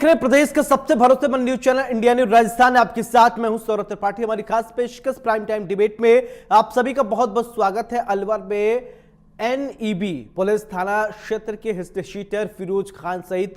प्रदेश का सबसे भरोसेमंद news channel India news Rajasthan है। आपके साथ मैं हूं सौरभ त्रिपाठी। हमारी खास पेशकश प्राइम टाइम डिबेट में आप सभी का बहुत बहुत स्वागत है। अलवर में एनईबी पुलिस थाना क्षेत्र के हिस्ट्री शीटर फिरोज खान सहित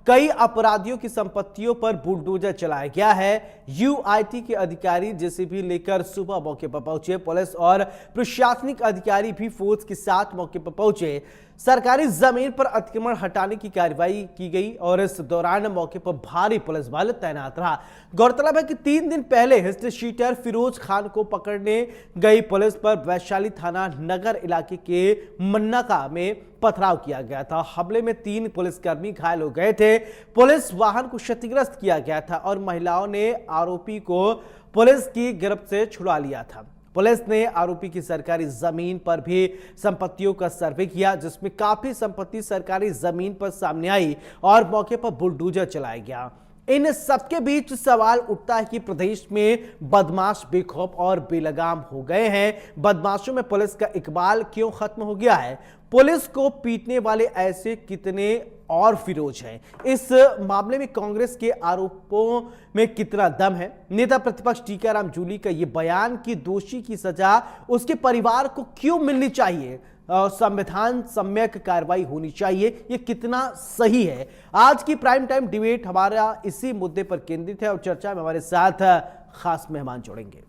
कई अपराधियों की संपत्तियों पर बुलडोजर चलाया गया है। यूआईटी के अधिकारी जेसीबी लेकर सुबह मौके पर पहुंचे। पुलिस और प्रशासनिक अधिकारी भी फोर्स के साथ मौके पर पहुंचे। सरकारी जमीन पर अतिक्रमण हटाने की कार्रवाई की गई और इस दौरान मौके पर भारी पुलिस बल तैनात रहा। गौरतलब है कि 3 दिन पहले हिस्ट्री शीटर फिरोज खान को पकड़ने गई पुलिस पर वैशाली थाना नगर इलाके के मन्नाका में पथराव किया गया था। हमले में 3 पुलिसकर्मी घायल हो गए थे। पुलिस वाहन को क्षतिग्रस्त किया गया था और महिलाओं ने आरोपी को पुलिस की गिरफ्त से छुड़ा लिया था। पुलिस ने आरोपी की सरकारी जमीन पर भी संपत्तियों का सर्वे किया, जिसमें काफी संपत्ति सरकारी जमीन पर सामने आई और मौके पर बुलडोजर चलाया गया। इन सबके बीच सवाल उठता है कि प्रदेश में बदमाश बेखौफ और बेलगाम हो गए हैं। बदमाशों में पुलिस का इकबाल क्यों खत्म हो गया है? पुलिस को पीटने वाले ऐसे कितने और फिरोज हैं? इस मामले में कांग्रेस के आरोपों में कितना दम है? नेता प्रतिपक्ष टीकाराम जूली का यह बयान कि दोषी की सजा उसके परिवार को क्यों मिलनी चाहिए, संविधान सम्यक कार्रवाई होनी चाहिए, ये कितना सही है? आज की प्राइम टाइम डिबेट हमारा इसी मुद्दे पर केंद्रित है और चर्चा में हमारे साथ खास मेहमान जुड़ेंगे।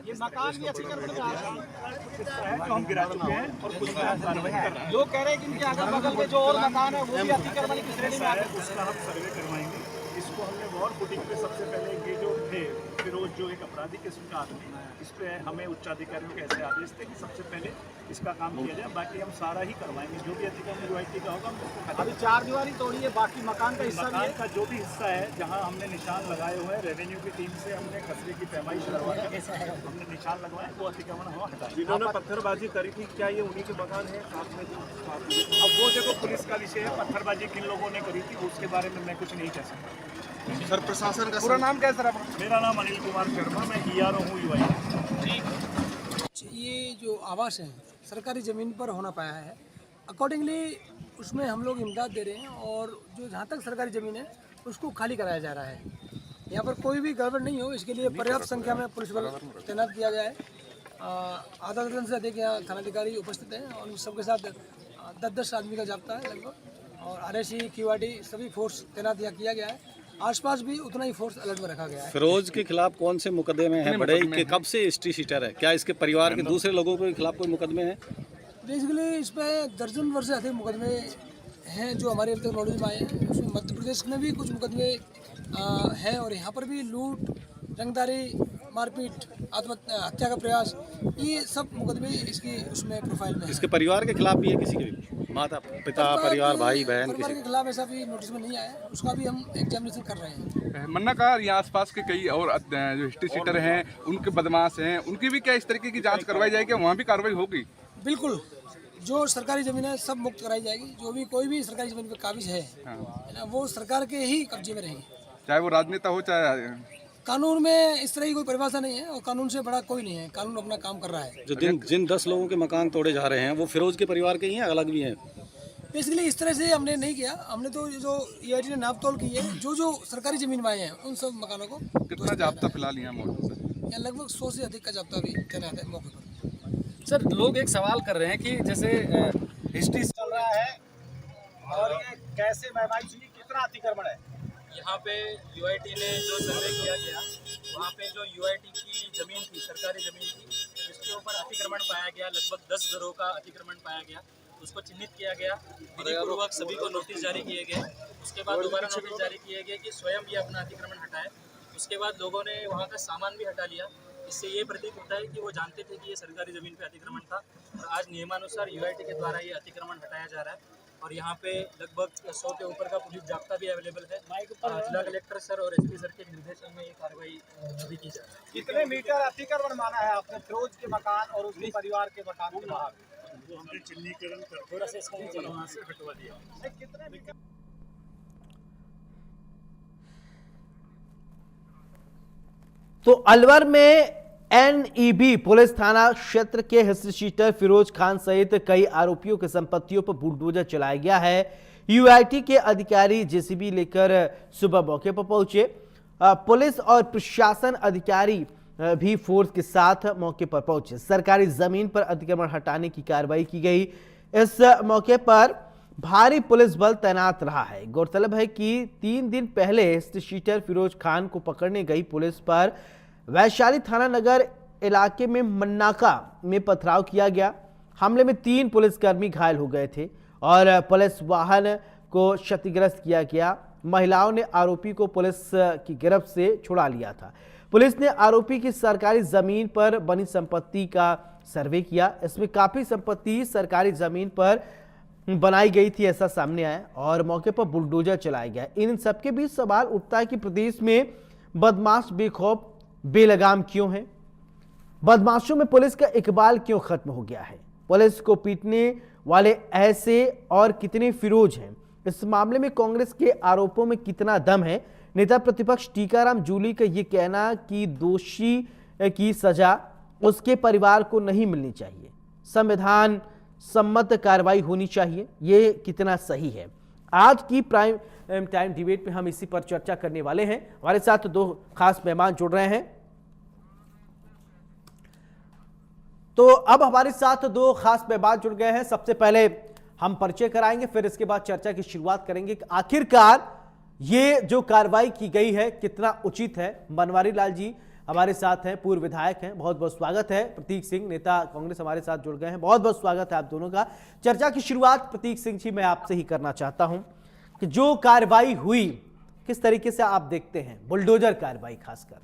ये मकान भी अतिक्रमण में आ रहा है, हम गिरा चुके हैं और कुछ कार्रवाई कर रहे हैं। लोग कह रहे हैं कि इनके अगल बगल में जो और मकान है वो भी अतिक्रमण की श्रेणी में आ रहे हैं। उसका हम सर्वे करवाएंगे। इसको हमने वॉर फुटिंग पे सबसे पहले ये जो थे फिरोज, जो एक अपराधी किस्म का आदमी, इस पे हमें उच्चाधिकारियों के ऐसे आदेश थे कि सबसे पहले इसका काम किया जाए। बाकी हम सारा ही करवाएंगे, जो भी अतिक्रमण यूआईटी का होगा। अभी 4 दीवारी तोड़ी है, बाकी मकान का हिस्सा भी है। का जो भी हिस्सा है जहाँ हमने निशान लगाए हुए हैं, रेवेन्यू की टीम से हमने कचरे की पैमाइश करवाई, हमने निशान लगवाए, वो अतिक्रमण हम हटा। जिन्होंने पत्थरबाजी करी थी, क्या ये उन्हीं के मकान है साथ में? अब वो देखो पुलिस का विषय है। पत्थरबाजी किन लोगों ने करी थी उसके बारे में मैं कुछ नहीं कह सकता। सर, प्रशासन का पूरा नाम क्या है सर आपका? मेरा नाम अनिल कुमार शर्मा, मैं ईआरओ हूँ यूआईटी। ये जो आवास है सरकारी ज़मीन पर होना पाया है, अकॉर्डिंगली उसमें हम लोग इमदाद दे रहे हैं और जो जहाँ तक सरकारी ज़मीन है उसको खाली कराया जा रहा है। यहाँ पर कोई भी गड़बड़ नहीं हो, इसके लिए पर्याप्त संख्या में पुलिस बल तैनात किया गया है। आधा दर्जन से अधिक यहाँ थानाधिकारी उपस्थित हैं और सबके साथ 10-10 आदमी का जाब्ता है लगभग, और आरएसी क्यूआरटी सभी फोर्स तैनात यहाँ किया गया है। आसपास भी उतना ही फोर्स अलर्ट में रखा गया है। फिरोज के खिलाफ कौन से मुकदमे हैं बड़े? कि कब से हिस्ट्री शीटर है? क्या इसके परिवार के दूसरे लोगों के खिलाफ कोई मुकदमे हैं? बेसिकली इस पर दर्जन वर्ष से अधिक मुकदमे हैं जो हमारे अब तक नॉलेज में आए हैं। उसमें मध्य प्रदेश में भी कुछ मुकदमे हैं और यहाँ पर भी लूट, रंगदारी, मारपीट, आत्महत्या का प्रयास, ये सब मुकदमे इसकी उसमें प्रोफाइल में। इसके परिवार के खिलाफ भी है? किसी के भी माता पिता, परिवार, भाई बहन, परिवार के खिलाफ ऐसा भी नोटिस में नहीं आया, उसका भी हम एग्जामिनेशन कर रहे हैं। मन्ना का यहाँ आसपास के कई और जो हिस्ट्री शीटर हैं, उनके बदमाश हैं, उनकी भी क्या इस तरीके की जांच करवाई जाएगी? वहाँ भी कार्रवाई होगी? बिल्कुल, जो सरकारी जमीन है सब मुक्त कराई जाएगी। जो भी कोई भी सरकारी जमीन पे काबिज है ना, वो सरकार के ही कब्जे में रहेगी, चाहे वो राजनेता हो चाहे। कानून में इस तरह की कोई परिभाषा नहीं है और कानून से बड़ा कोई नहीं है। कानून अपना काम कर रहा है। जो जिन 10 लोगों के मकान तोड़े जा रहे हैं वो फिरोज के परिवार के ही हैं, अलग भी हैं? बेसिकली इस तरह से हमने नहीं किया। हमने तो जो ईआईटी ने नाप तोल की है, जो सरकारी जमीन में आए हैं उन सब मकानों को। कितना जाब्ता फिलहाल यहाँ मौजूद है? यहाँ लगभग 100 से अधिक का जाब्ता भी तैनात है मौके पर। सर, लोग एक सवाल कर रहे हैं कि जैसे हिस्ट्री चल रहा है और ये कैसे महमाई हुई, कितना अतिक्रमण है? यहाँ पे यूआईटी ने जो सर्वे किया गया, वहाँ पे जो यूआईटी की ज़मीन थी, सरकारी ज़मीन थी, जिसके ऊपर अतिक्रमण पाया गया, लगभग 10 घरों का अतिक्रमण पाया गया, उसको चिन्हित किया गया। विधिपूर्वक सभी को नोटिस जारी किए गए। उसके बाद दोबारा नोटिस जारी किए गए कि स्वयं भी अपना अतिक्रमण हटाए। उसके बाद लोगों ने वहाँ का सामान भी हटा लिया। इससे ये प्रतीत होता है कि वो जानते थे कि ये सरकारी ज़मीन पे अतिक्रमण था और आज नियमानुसार यूआईटी के द्वारा ये अतिक्रमण हटाया जा रहा है। और यहाँ पे लगभग 100 के ऊपर का पुलिस जाब्ता भी अवेलेबल है। जिला कलेक्टर सर और एसपी सर के निर्देशन में ये कार्रवाई अभी की जा रही है। कितने मीटर अतिक्रमण माना है आपने फिरोज के मकान और उसके परिवार के मकान के बाहर? वो हमने चिन्हीकरण कर थोड़ा सा इसका वहाँ से हटवा दिया। कितने मीटर? तो अलवर में एनईबी पुलिस थाना क्षेत्र के हिस्ट्री शीटर फिरोज खान सहित कई आरोपियों की संपत्तियों पर बुलडोजर चलाया गया है। यूआईटी के अधिकारी जेसीबी लेकर सुबह मौके पर पहुंचे। पुलिस और प्रशासन अधिकारी भी फोर्स के साथ मौके पर पहुंचे। सरकारी जमीन पर अतिक्रमण हटाने की कार्रवाई की गई। इस मौके पर भारी पुलिस बल तैनात रहा है। गौरतलब है कि 3 दिन पहले हिस्ट्री शीटर फिरोज खान को पकड़ने गई पुलिस पर वैशाली थाना नगर इलाके में मन्नाका में पथराव किया गया। हमले में 3 पुलिसकर्मी घायल हो गए थे और पुलिस वाहन को क्षतिग्रस्त किया गया। महिलाओं ने आरोपी को पुलिस की गिरफ्त से छुड़ा लिया था। पुलिस ने आरोपी की सरकारी जमीन पर बनी संपत्ति का सर्वे किया। इसमें काफी संपत्ति सरकारी जमीन पर बनाई गई थी ऐसा सामने आया और मौके पर बुलडोजर चलाया गया। इन सबके बीच सवाल उठता है कि प्रदेश में बदमाश बेखौफ बेलगाम क्यों है? बदमाशों में पुलिस का इकबाल क्यों खत्म हो गया है? पुलिस को पीटने वाले ऐसे और कितने फिरोज हैं? इस मामले में कांग्रेस के आरोपों में कितना दम है? नेता प्रतिपक्ष टीकाराम जूली का यह कहना कि दोषी की सजा उसके परिवार को नहीं मिलनी चाहिए, संविधान सम्मत कार्रवाई होनी चाहिए, ये कितना सही है? आज की प्राइम टाइम डिबेट में हम इसी पर चर्चा करने वाले हैं। हमारे साथ 2 खास मेहमान जुड़ रहे हैं। तो अब हमारे साथ 2 खास मेहमान जुड़ गए हैं। सबसे पहले हम परिचय कराएंगे, फिर इसके बाद चर्चा की शुरुआत करेंगे कि आखिरकार ये जो कार्रवाई की गई है कितना उचित है। बनवारी लाल जी हमारे साथ हैं, पूर्व विधायक हैं, बहुत बहुत स्वागत है। प्रतीक सिंह नेता कांग्रेस हमारे साथ जुड़ गए हैं, बहुत बहुत स्वागत है आप दोनों का। चर्चा की शुरुआत प्रतीक सिंह जी मैं आपसे ही करना चाहता हूं कि जो कार्रवाई हुई किस तरीके से आप देखते हैं, बुलडोजर कार्रवाई खासकर?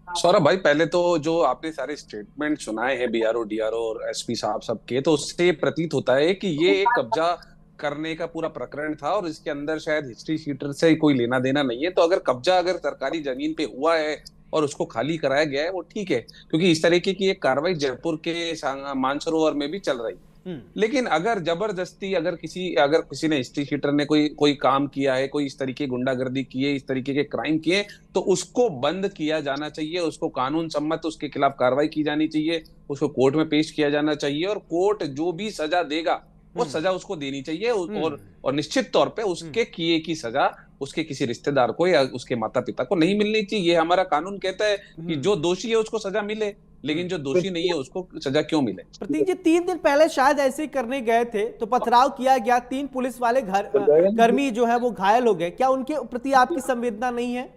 सौरभ भाई, पहले तो जो आपने सारे स्टेटमेंट सुनाए हैं बीआरओ, डीआरओ और एसपी साहब सबके, तो उससे प्रतीत होता है कि ये एक कब्जा करने का पूरा प्रकरण था और इसके अंदर शायद हिस्ट्री शीटर से कोई लेना देना नहीं है। तो अगर कब्जा अगर सरकारी जमीन पे हुआ है और उसको खाली कराया गया है वो ठीक है, क्योंकि इस तरीके की एक कार्रवाई जयपुर के मानसरोवर में भी चल रही है। लेकिन अगर जबरदस्ती अगर किसी ने हिस्ट्री शीटर ने कोई काम किया है, कोई इस तरीके गुंडागर्दी की है, इस तरीके के क्राइम किए, तो उसको बंद किया जाना चाहिए, उसको कानून सम्मत उसके खिलाफ कार्रवाई की जानी चाहिए, उसको कोर्ट में पेश किया जाना चाहिए और कोर्ट जो भी सजा देगा वो सजा उसको देनी चाहिए और निश्चित तौर पे उसके किए की सजा उसके किसी रिश्तेदार को या उसके माता पिता को नहीं मिलनी चाहिए। ये हमारा कानून कहता है कि जो दोषी है उसको सजा मिले, लेकिन जो दोषी नहीं है उसको सजा क्यों मिले? प्रतीक जी, 3 दिन पहले शायद ऐसे ही करने गए थे तो पथराव किया गया, 3 पुलिस वाले कर्मी जो है वो घायल हो गए। क्या उनके प्रति आपकी संवेदना नहीं है?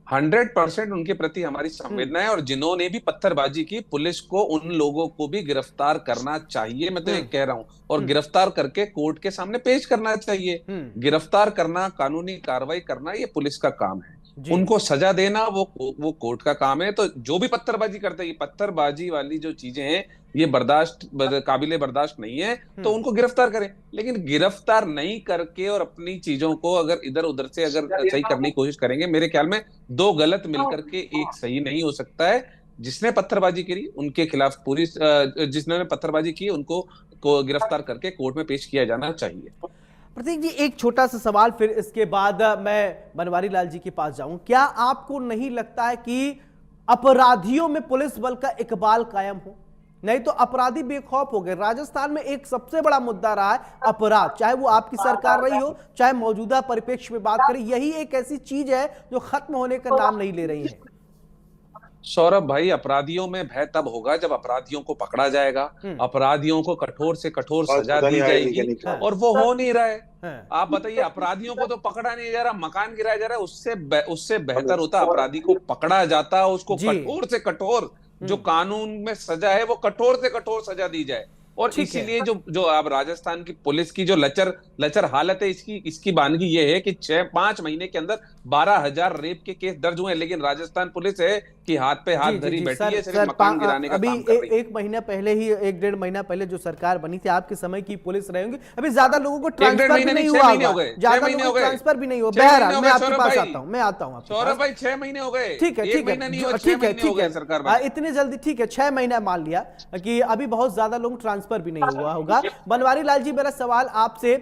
100% उनके प्रति हमारी संवेदना है और जिन्होंने भी पत्थरबाजी की, पुलिस को उन लोगों को भी गिरफ्तार करना चाहिए। मैं तो ये कह रहा हूं, और गिरफ्तार करके कोर्ट के सामने पेश करना चाहिए। गिरफ्तार करना, कानूनी कार्रवाई करना, ये पुलिस का काम है। उनको सजा देना वो कोर्ट का काम है। तो जो भी पत्थरबाजी करते हैं, ये पत्थरबाजी वाली जो चीजें हैं ये काबिले बर्दाश्त नहीं है, तो उनको गिरफ्तार करें। लेकिन गिरफ्तार नहीं करके और अपनी चीजों को अगर इधर उधर से अगर सही करने की कोशिश करेंगे, मेरे ख्याल में 2 गलत मिलकर के एक सही नहीं हो सकता है। जिसने पत्थरबाजी करी उनके खिलाफ जिसने पत्थरबाजी की उनको गिरफ्तार करके कोर्ट में पेश किया जाना चाहिए। प्रतीक जी, एक छोटा सा सवाल, फिर इसके बाद मैं बनवारी लाल जी के पास जाऊं। क्या आपको नहीं लगता है कि अपराधियों में पुलिस बल का इकबाल कायम हो? नहीं तो अपराधी बेखौफ हो गए। राजस्थान में एक सबसे बड़ा मुद्दा रहा है अपराध, चाहे वो आपकी सरकार रही हो, चाहे मौजूदा परिप्रेक्ष्य में बात करें, यही एक ऐसी चीज है जो खत्म होने का नाम नहीं ले रही है। सौरभ भाई, अपराधियों में भय तब होगा जब अपराधियों को पकड़ा जाएगा, अपराधियों को कठोर से कठोर सजा दी जाएगी, और वो हो नहीं रहा है। आप बताइए, अपराधियों को तो पकड़ा नहीं जा रहा, मकान गिराया जा रहा है। उससे बेहतर होता अपराधी को पकड़ा जाता, उसको कठोर से कठोर जो कानून में सजा है वो कठोर से कठोर सजा दी जाए। और इसीलिए जो अब राजस्थान की पुलिस की जो लचर हालत है, इसकी वानगी ये है कि 5 महीने के अंदर 12,000 रेप के केस दर्ज हुए हैं, लेकिन राजस्थान पुलिस है कि हाथ पे हाथ धरी बैठी है, सिर्फ मकान गिराने का काम कर रही है। 1 महीना पहले ही 1-1.5 महीना पहले जो सरकार बनी थी, आपके समय की पुलिस रहे होंगे, अभी ज्यादा लोगों को ट्रांसफर भी नहीं हुआ, ज्यादा लोगों को ट्रांसफर भी नहीं हुआ। बहरहाल मैं आपके पास आता हूं, मैं आता हूं। सौरभ भाई, 6 महीने हो गए। ठीक है, सरकार इतने जल्दी, ठीक है, 6 महीना मान लिया कि अभी बहुत ज्यादा लोग ट्रांसफर भी नहीं हुआ होगा। बनवारी लाल जी, मेरा सवाल आपसे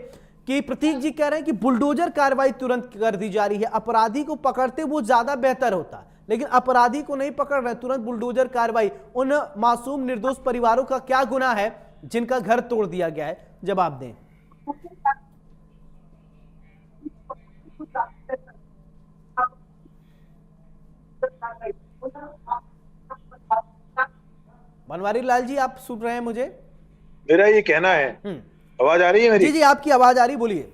कि प्रतीक जी कह रहे हैं कि बुलडोजर कार्रवाई तुरंत कर दी जा रही है, अपराधी को पकड़ते वो ज्यादा बेहतर होता, लेकिन अपराधी को नहीं पकड़ रहे, तुरंत बुलडोजर कार्रवाई। उन मासूम निर्दोष परिवारों का क्या गुनाह है जिनका घर तोड़ दिया गया है? जवाब दें। बनवारी लाल जी, आप सुन रहे हैं मुझे? मेरा ये कहना है, आवाज आ रही है मेरी? जी जी, आपकी आवाज आ रही, बोलिए।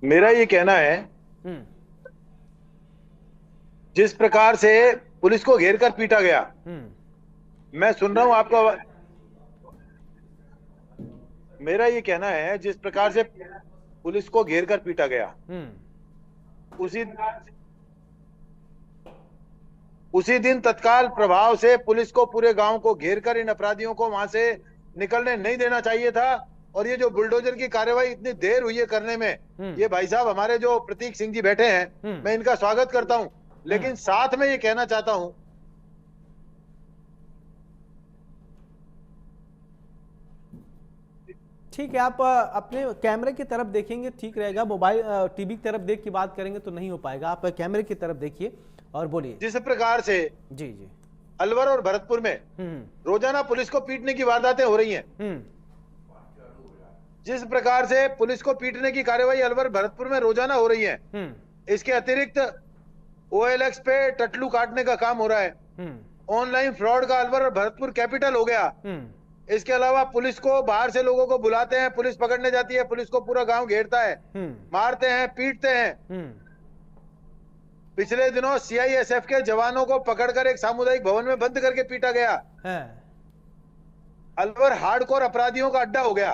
मेरा ये कहना है, जिस प्रकार से पुलिस को घेर कर पीटा गया, मैं सुन रहा हूं आपका। मेरा ये कहना है, जिस प्रकार से पुलिस को घेर कर पीटा गया, उसी दिन तत्काल प्रभाव से पुलिस को पूरे गांव को घेर कर इन अपराधियों को वहां से निकलने नहीं देना चाहिए था। और ये जो बुलडोजर की कार्रवाई इतनी देर हुई है करने में, ये भाई साहब हमारे जो प्रतीक सिंह जी बैठे हैं, मैं इनका स्वागत करता हूं, लेकिन साथ में ये कहना चाहता हूं, ठीक है, आप अपने कैमरे की तरफ देखेंगे ठीक रहेगा। मोबाइल टीवी की तरफ देख के बात करेंगे तो नहीं हो पाएगा। आप कैमरे की तरफ देखिए और बोलिए। जिस प्रकार से जी जी अलवर और भरतपुर में रोजाना पुलिस को पीटने की वारदातें हो रही हैं, जिस प्रकार से पुलिस को पीटने की कार्रवाई अलवर भरतपुर में रोजाना हो रही है, इसके अतिरिक्त OLX पे टटलू काटने का काम हो रहा है, ऑनलाइन फ्रॉड का अलवर और भरतपुर कैपिटल हो गया। इसके अलावा पुलिस को बाहर से लोगों को बुलाते हैं, पुलिस पकड़ने जाती है, पुलिस को पूरा गांव घेरता है, मारते हैं, पीटते हैं। पिछले दिनों CISF के जवानों को पकड़कर एक सामुदायिक भवन में बंद करके पीटा गया। अलवर हार्डकोर अपराधियों का अड्डा हो गया।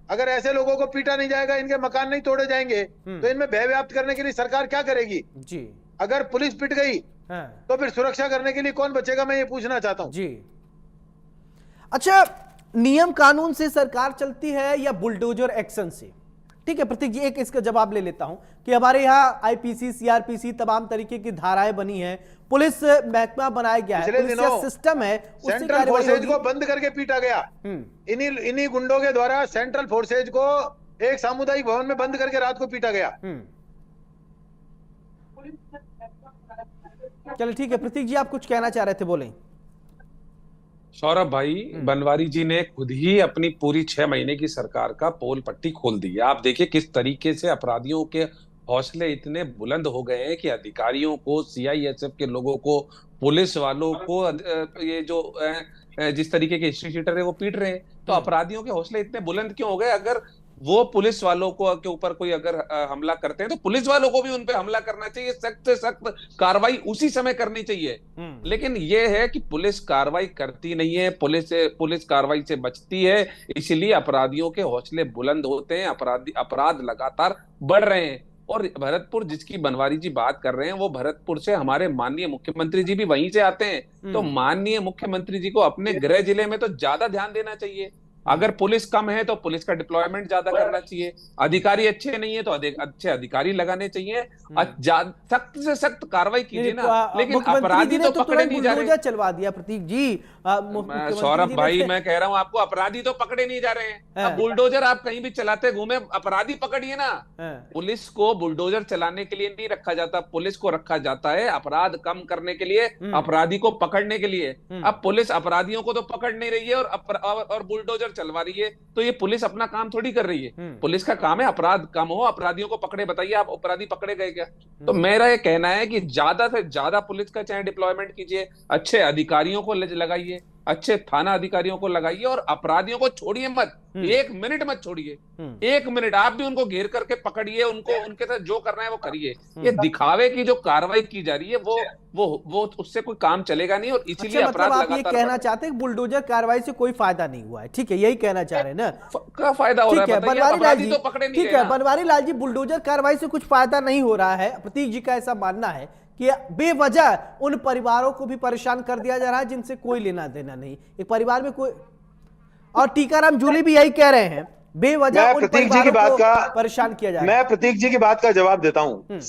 अगर ऐसे लोगों को पीटा नहीं जाएगा, इनके मकान नहीं तोड़े जाएंगे, तो इनमें भय व्याप्त करने के लिए सरकार क्या करेगी? जी, अगर पुलिस पिट गई तो फिर सुरक्षा करने के लिए कौन बचेगा? मैं ये पूछना चाहता हूं। जी, अच्छा, नियम कानून से सरकार चलती है या बुलडोजर एक्शन से? ठीक है प्रतीक जी, एक इसका जवाब ले लेता हूं कि हमारे यहाँ IPC, CRPC तमाम तरीके की धाराएं बनी हैं, पुलिस महकमा बनाया गया है, पुलिस का सिस्टम है, सेंट्रल फोर्सेज को बंद करके पीटा गया। इन्हीं गुंडों के द्वारा सेंट्रल फोर्सेज को एक सामुदायिक भवन में बंद करके रात को पीटा गया। चलो ठीक है, प्रतीक जी आप कुछ कहना चाह रहे थे, बोलें। सौरभ भाई, बनवारी जी ने खुद ही अपनी पूरी 6 महीने की सरकार का पोल पट्टी खोल दी है। आप देखिए किस तरीके से अपराधियों के हौसले इतने बुलंद हो गए हैं कि अधिकारियों को, CISF के लोगों को, पुलिस वालों को, ये जो जिस तरीके के हिस्ट्री शीटर है वो पीट रहे हैं। तो अपराधियों के हौसले इतने बुलंद क्यों हो गए? अगर वो पुलिस वालों को के ऊपर कोई अगर हमला करते हैं तो पुलिस वालों को भी उन पे हमला करना चाहिए, सख्त से सख्त कार्रवाई उसी समय करनी चाहिए। लेकिन ये है कि पुलिस कार्रवाई करती नहीं है, पुलिस कार्रवाई से बचती है, इसलिए अपराधियों के हौसले बुलंद होते हैं, अपराध लगातार बढ़ रहे हैं। और भरतपुर जिसकी बनवारी जी बात कर रहे हैं, वो भरतपुर से हमारे माननीय मुख्यमंत्री जी भी वहीं से आते हैं। तो माननीय मुख्यमंत्री जी को अपने गृह जिले में तो ज्यादा ध्यान देना चाहिए। अगर पुलिस कम है तो पुलिस का डिप्लॉयमेंट ज्यादा करना चाहिए, अधिकारी अच्छे नहीं है तो अच्छे अधिकारी लगाने चाहिए, सख्त से सख्त कार्रवाई कीजिए ना। लेकिन अपराधी तो पकड़े नहीं जा रहे। चलवा दिया प्रतीक जी। सौरभ भाई, मैं कह रहा हूं आपको, अपराधी तो पकड़े नहीं जा रहे हैं। अब बुलडोजर आप कहीं भी चलाते घूमे, अपराधी पकड़िए ना। पुलिस को बुलडोजर चलाने के लिए नहीं रखा जाता, पुलिस को रखा जाता है अपराध कम करने के लिए, अपराधी को पकड़ने के लिए। अब पुलिस अपराधियों को तो पकड़ नहीं रही है और बुलडोजर चलवा रही है, तो ये पुलिस अपना काम थोड़ी कर रही है। पुलिस का काम है अपराध कम हो, अपराधियों को पकड़े। बताइए आप अपराधी पकड़े गए क्या? तो मेरा ये कहना है कि ज्यादा से ज्यादा पुलिस का चाहे डिप्लॉयमेंट कीजिए, अच्छे अधिकारियों को लगाइए, अच्छे थाना अधिकारियों को लगाइए और अपराधियों को छोड़िए मत, 1 मिनट मत छोड़िए। 1 मिनट आप भी उनको घेर करके पकड़िए, उनको उनके साथ जो करना है वो करिए। ये दिखावे की जो कार्रवाई की जा रही है वो उससे कोई काम चलेगा नहीं, और इसीलिए अपराध आप ये कहना चाहते हैं बुलडोजर कार्रवाई से कोई फायदा नहीं हुआ है? ठीक है, यही कहना चाह रहे हैं ना? क्या फायदा हो रहा है? बनवारी लाल जी, तो पकड़े नहीं। ठीक है बनवारी लाल जी, बुलडोजर कार्रवाई से कुछ फायदा नहीं हो रहा है, प्रतीक जी का ऐसा मानना है कि बेवजह उन परिवारों को भी परेशान कर दिया जा रहा है जिनसे कोई लेना देना नहीं, एक परिवार में कोई। और टीकाराम जूली भी यही कह रहे हैं, बेवजह उन प्रतीक जी की बात का परेशान किया जा रहा है। मैं प्रतीक जी की बात का जवाब देता हूं।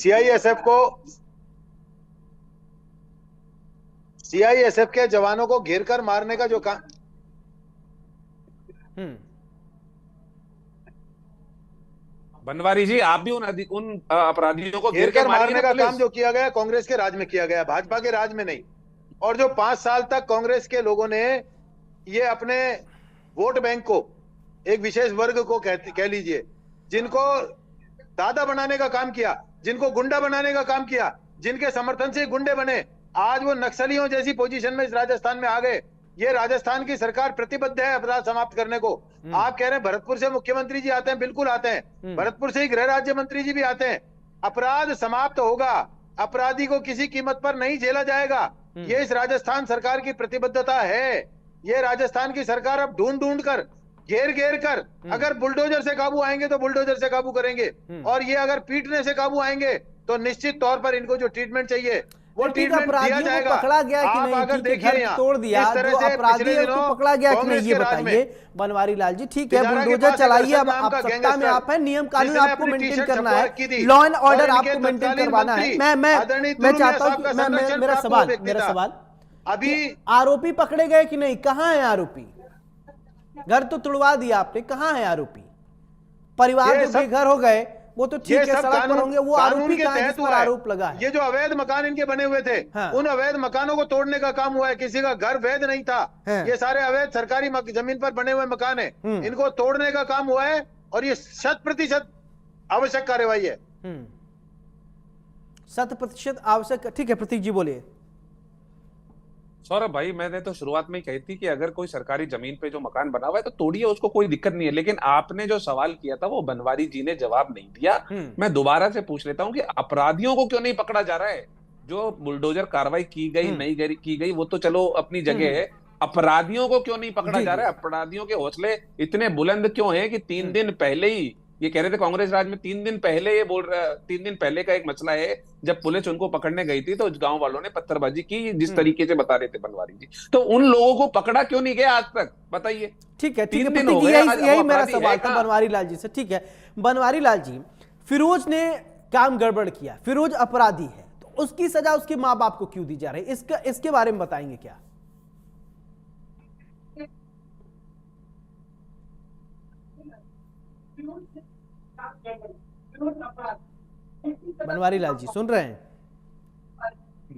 CISF के जवानों को घेर कर मारने का जो काम, बनवारी जी, आप भी उन अपराधियों को घेर घेर के कर मारने का पुलिस। काम जो किया गया कांग्रेस के राज में किया गया, भाजपा के राज में नहीं। और जो 5 साल तक कांग्रेस के लोगों ने ये अपने वोट बैंक को, एक विशेष वर्ग को कह लीजिए, जिनको दादा बनाने का काम किया, जिनको गुंडा बनाने का काम किया, जिनके समर्थन से गुंडे बने, आज वो नक्सलियों जैसी पोजीशन में इस राजस्थान में आ गए। ये राजस्थान की सरकार प्रतिबद्ध है अपराध समाप्त करने को। आप कह रहे हैं भरतपुर से मुख्यमंत्री जी आते हैं, बिल्कुल आते हैं। भरतपुर से ही गृह राज्य मंत्री जी भी आते हैं। अपराध समाप्त होगा, अपराधी को किसी कीमत पर नहीं झेला जाएगा, ये इस राजस्थान सरकार की प्रतिबद्धता है। ये राजस्थान की सरकार अब ढूंढ ढूंढ कर, घेर घेर कर, अगर बुलडोजर से काबू आएंगे तो बुलडोजर से काबू करेंगे, और ये अगर पीटने से काबू आएंगे तो निश्चित तौर पर इनको जो ट्रीटमेंट चाहिए वो ट्रीटमेंट दिया जाएगा। पकड़ा गया कि आप नहीं, अगर ठीक है, देखिए घर यहाँ तोड़ दिया, इस तरह जो से अपराधी पिछले है उसको दिनों पकड़ा गया कि नहीं, कांग्रेस ये के राज बताइए में बनवारी लाल जी। ठीक है, इजारा के बुलडोजर पास चलाइए, एक अब नाम आप का सत्ता में गैंगस्टर, आप है, नियम कानून जिसने आपको अपनी मेंटेन टी-शर्ट करना छपवा है, रखी थी, लॉ एंड और ऑर्डर इनके आपको मेंटेन तत्कालीन करवाना है। मंत्री मैं आदरणीय मैं तुरुनिया चाहता हूँ साहब का कि संरक्षण मेरा प्राप्त सवाल व्यक्ति मेरा था। सवाल अभी आरोपी पकड़े गए कि नहीं, कहाँ है आरोपी? घर तो तुड़वा दिया आपने, कहाँ है आरोपी? परिवार ये जो सब- बेघर हो गए वो तो ठीक ये है, सब सड़क पर कानून होंगे, वो कानून आरोपी के कहाँ है तहत जिस हुआ पर है। आरोप लगा है? ये जो अवैध मकान इनके बने हुए थे, हाँ। उन अवैध मकानों को तोड़ने का काम हुआ है। किसी का घर वैध नहीं था, हाँ। ये सारे अवैध सरकारी जमीन पर बने हुए मकान है, इनको तोड़ने का काम हुआ है, और ये 100% आवश्यक कार्यवाही है। 100% आवश्यक। ठीक है, प्रतीक जी बोलिए। सौरभ भाई, मैंने तो शुरुआत में ही कही थी कि अगर कोई सरकारी जमीन पे जो मकान बना हुआ है तो तोड़िए, उसको कोई दिक्कत नहीं है। लेकिन आपने जो सवाल किया था वो बनवारी जी ने जवाब नहीं दिया। मैं दोबारा से पूछ लेता हूँ कि अपराधियों को क्यों नहीं पकड़ा जा रहा है? जो बुलडोजर कार्रवाई की गई नहीं की गई वो तो चलो अपनी जगह है, अपराधियों को क्यों नहीं पकड़ा जा रहा है? अपराधियों के हौसले इतने बुलंद क्यों हैं कि 3 दिन पहले ही ये कह रहे थे कांग्रेस राज में, 3 दिन पहले ये बोल रहा, 3 दिन पहले का एक मसला है, जब पुलिस उनको पकड़ने गई थी तो गांव वालों ने पत्थरबाजी की, जिस तरीके से बता रहे थे बनवारी जी। तो उन लोगों को पकड़ा क्यों नहीं गया आज तक, बताइए? ठीक है, 3 दिन प्रतीक हो जी, गए, आज यही वो मेरा अपराधी है सवाल था कहाँ? बनवारी लाल जी से। ठीक है, बनवारी लाल जी, फिरोज ने काम गड़बड़ किया, फिरोज अपराधी है, तो उसकी सजा उसके माँ बाप को क्यों दी जा रही है? इसके बारे में बताएंगे क्या? बनवारी लाल जी सुन रहे हैं?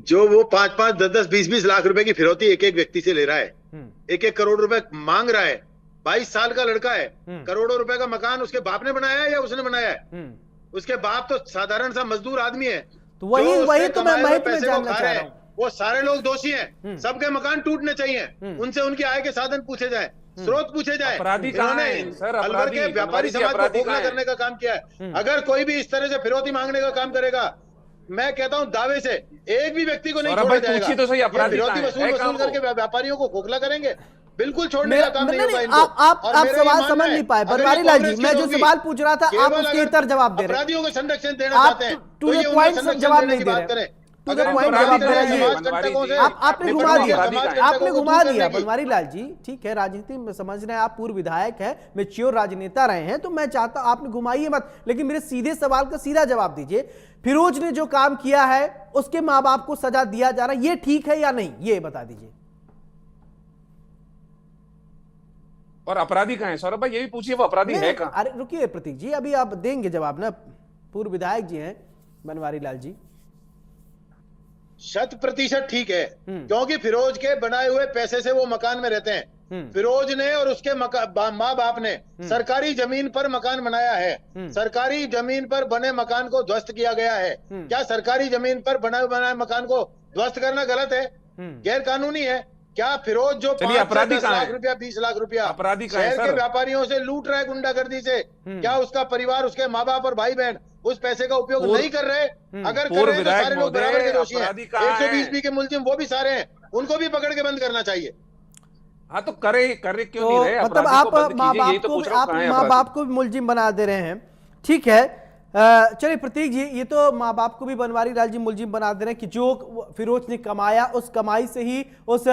जो वो 5-5, 10-10, 20-20 लाख रुपए की फिरौती एक एक व्यक्ति से ले रहा है, 1-1 करोड़ रुपए मांग रहा है, 22 साल का लड़का है, करोड़ों रुपए का मकान उसके बाप ने बनाया है या उसने बनाया है? उसके बाप तो साधारण सा मजदूर आदमी है। तो वही जो उसने वही तो मैं कमाए हुए तुम्हें पैसे को जानना खा चाह रहे रहा हैं, हूं। वो सारे लोग दोषी हैं। सबके मकान टूटने चाहिए, उनसे उनकी आय के साधन पूछे जाए, स्रोत पूछे जाए। अपराधी कहाँ इन्होंने हैं, सर? अलवर अपराधी, के व्यापारी बनवारी जी, समाज को अपराधी खोखला कहाँ हैं? करने का काम किया है। अगर कोई भी इस तरह से फिरौती मांगने का काम करेगा, मैं कहता हूं दावे से एक भी व्यक्ति को नहीं सौरभ छोड़ा भाई, जाएगा। पूछिए तो सही, ये अपराधी फिरौती कहाँ है? वसूल कहाँ करके व्यापारियों को खोखला करेंगे, बिल्कुल छोड़ने मेरा का काम नहीं होगा नहीं, इनको। आप और मेरा ये सवाल मानना समझ है, नहीं पाए अगर ये बनवारी लाल जी। कांग्रेस के मैं जो लोग भी सवाल पूछ रहा था आप केवल उसके अगर इतर जवाब दे रहे हैं। अपराधियों को संरक्षण देना आप चाहते हैं टू तो द ये उन्हें पॉइंट संरक्षण जवाब देने नहीं की दे बात रहे। करें। टू द अगर पॉइंट अपराधी जवाब दे तरह रहे हैं। समाज कंटकों से आपने घुमा निपटने की, दिया, समाज आपने कंटकों को घुमा दूर दिया करने की। बनवारी लाल जी। ठीक है, राजनीति में समझ रहे हैं आप, पूर्व विधायक है, मैच्योर राजनेता रहे हैं, तो मैं चाहता हूं आपने घुमाइए मत, लेकिन मेरे सीधे सवाल का सीधा जवाब दीजिए। फिरोज ने जो काम किया है उसके माँ बाप को सजा दिया जा रहा है, ये ठीक है या नहीं, ये बता दीजिए। और अपराधी कहाँ है सौरभ भाई? ये भी पूछिए, वो अपराधी है कहाँ? अरे रुकिए प्रतीक जी, अभी आप देंगे जवाब ना, पूर्व विधायक जी हैं बनवारी लाल जी। 100% ठीक है, क्योंकि फिरोज के बनाए हुए पैसे से वो मकान में रहते हैं। फिरोज ने और उसके माँ बाप ने सरकारी जमीन पर मकान बनाया है। सरकारी जमीन पर बने मकान को ध्वस्त किया गया है। क्या सरकारी जमीन पर बनाए मकान को ध्वस्त करना गलत है, गैर कानूनी है? क्या फिरोज जो 5 अपराधी 10 कहाँ लाख है? रुपया 20 लाख रुपया अपराधी कहाँ है, शहर के सर? व्यापारियों से लूट रहा है गुंडागर्दी से, क्या उसका परिवार, उसके माँ बाप और भाई बहन उस पैसे का उपयोग नहीं कर रहे? अगर कर रहे हैं तो सारे लोग बराबर के दोषी हैं। 120 बी के मुलजिम वो भी सारे हैं, उनको भी पकड़ के बंद करना चाहिए। हाँ तो करे क्यों तो नहीं रहे? मतलब अपराधी को आप बंद माँ कीजिए, यही बाप तो को पूछ रहा हूँ, आप कहाँ है माँ अपराधी? बाप को भी मुलजिम बना दे रहे हैं। ठीक है, चलिए प्रतीक जी, ये तो माँ बाप को भी बनवारी लाल जी मुलजिम बना दे रहे हैं कि जो फिरोज ने कमाया उस कमाई से ही उस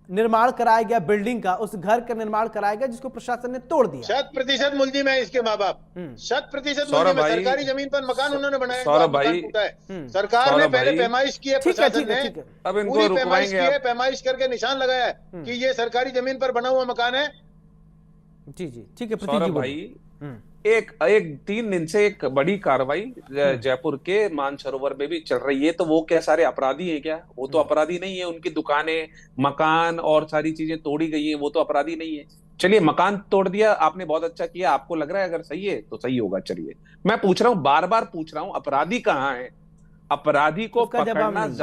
निर्माण कराया गया बिल्डिंग का, उस घर का निर्माण कराया गया जिसको प्रशासन ने तोड़ दिया। 100% मुलजिम है इसके माँ बाप, 100% सौरभ मुलजिम है। भाई, सरकारी जमीन पर मकान उन्होंने बनाया, सौरभ मकान भाई, टूटा है। सरकार ने सौरभ पहले भाई, पैमाइश की है, ठीक है, प्रशासन ठीक है, ने ठीक है। अब इनको पूरी पैमाइश रुकवाएंगे की है, आप। पैमाइश करके निशान लगाया है कि ये सरकारी जमीन पर बना हुआ मकान है। जी जी, ठीक है प्रतीक जी सौरभ बोलिए। भाई, एक 3 दिन से एक बड़ी कार्रवाई जयपुर के मानसरोवर में भी चल रही है। तो वो क्या सारे अपराधी हैं क्या? वो तो अपराधी नहीं है। उनकी दुकानें, मकान और सारी चीजें तोड़ी गई हैं, वो तो अपराधी नहीं है। चलिए, मकान तोड़ दिया आपने, बहुत अच्छा किया। आपको लग रहा है अगर सही है तो सही होगा। चलिए, मैं पूछ रहा हूँ, बार बार पूछ रहा हूँ, अपराधी कहाँ है? अपराधी को उसका जवाब पकड़ना नहीं है।